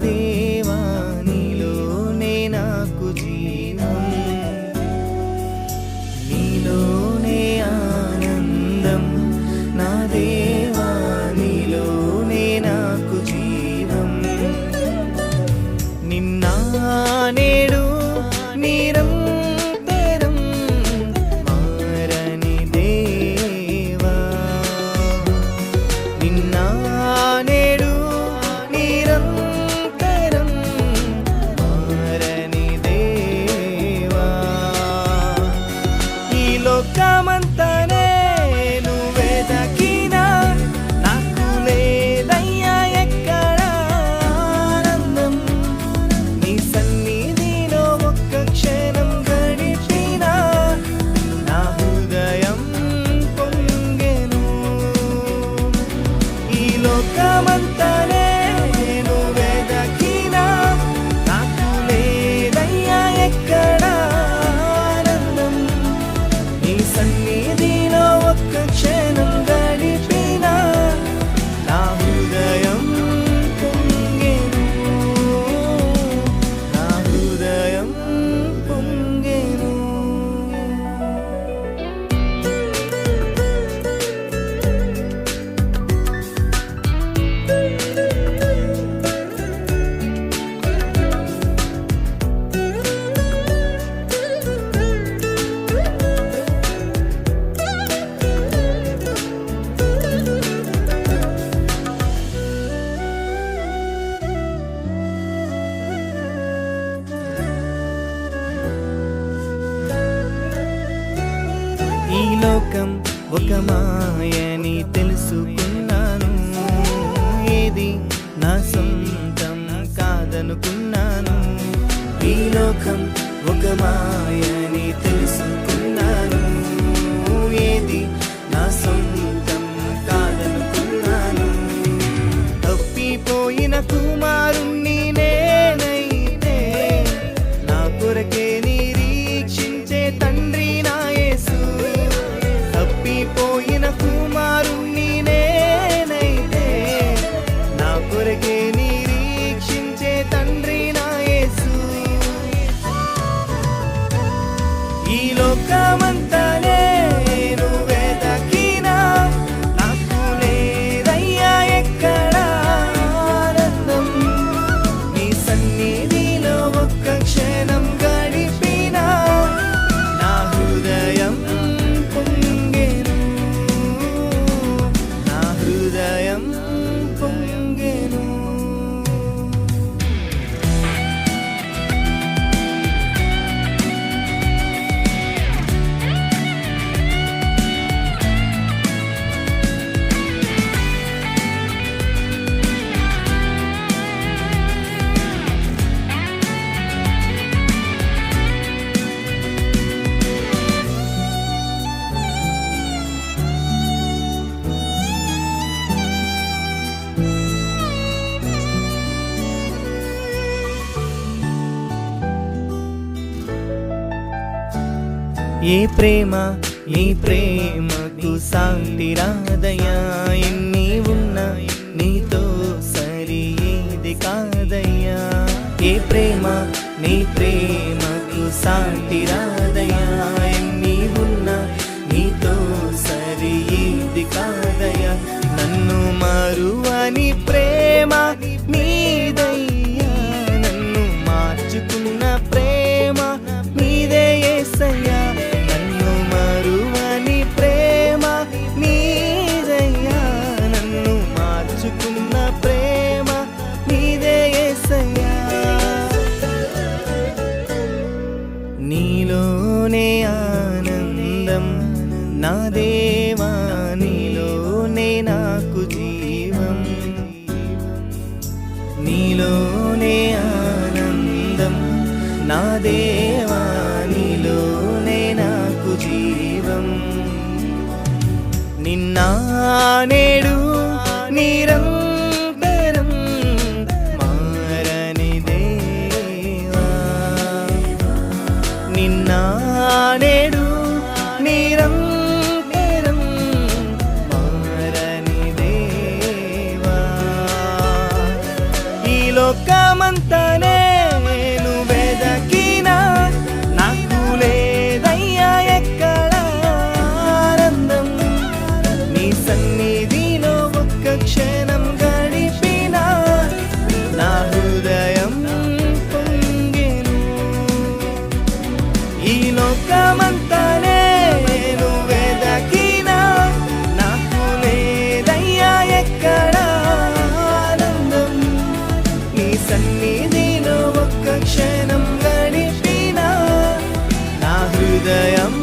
దేవా నీలోనే నాకు జీవం, నీలోనే ఆనందం, నా దేవా నీలోనే నాకు జీవం. నిన్న నేడు నిరంతరం మారని దేవా, నిన్న నేడు నిరంతరం మారని దేవా. ఈ లోకమంతనే నువ్వే దక్కినా నాకు లేదయ్యా ఎక్కడ ఆనందం, నీ సన్నిధిలో ఒక్క క్షణం గడిపినా నా హృదయం పొంగెను. ఈ లోకమంతనే నువ్వే దక్కినా నాకు లేదయ్యా ఎక్కడ ఆనందం, నీ సన్నిధిలో ఒక్క క్షణం గడిపినా నా హృదయం పొంగెను, నా హృదయం పొంగెను. ఈ లోకం ఒక మాయని తెలుసుకున్నాను, ఏది నా సొంతం కాదనుకున్నాను. ఈ లోకం ఒక మాయని తెలుసుకున్నాను, ఏది నా సొంతం కాదనుకున్నాను. తప్పిపోయిన కుమారుణ్ణి నేనైతే నా కొరకే నిరీక్షించే తండ్రి నా యేసు. తప్పిపోయిన కుమారుణ్ణి నేనైతే నా కొరకే నిరీక్షించే తండ్రి నా యేసు. ఈ లోకమంతనే నువ్వే దక్కినా నాకు లేదయ్యా ఎక్కడ ఆనందం, నీ సన్నిధిలో ఒక్క క్షణం గడిపినా నా హృదయం పొంగెను, నా హృదయం పొంగెను. ఏ ప్రేమ నీ ప్రేమకు సాటి రాదయ్యా, ఎన్ని ఉన్నా నీతో సరి ఏది కాదయ్యా. ఏ ప్రేమ నీ ప్రేమకు సాటి రాదయ్యా, ఎన్ని ఉన్నా నీతో సరి ఏది కాదయ్యా. నన్ను మరువని ప్రేమ నీదయ్యా, నన్ను మార్చుకున్న ప్రేమ నీదే యేసయ్యా. నన్ను మరువని ప్రేమ నీదయ్యా, నన్ను మార్చుకున్న ప్రేమ నీదే యేసయ్యా. నీలోనే ఆనందం, నా దేవా నీలోనే నాకు జీవం, నీలోనే ఆనందం, నా దేవా నీలోనే నాకు జీవం. నిన్న నేడు నిరంతరం మారని దేవా, నిన్న నేడు నిరంతరం మారని దేవా. ఈ లోక లోకమంతా నేను వెదకినా నాకు లేదయ్యా ఎక్కడ ఆనందం. నీ సన్నిధిలో ఒక్క క్షణం గడిపినా నా హృదయం పొంగెను. ఈ లోకమంతా నేను వెదకినా నాకు లేదయ్యా ఎక్కడ ఆనందం. నీ సన్నిధిలో ఒక్క క్షణం గడిపినా నా హృదయం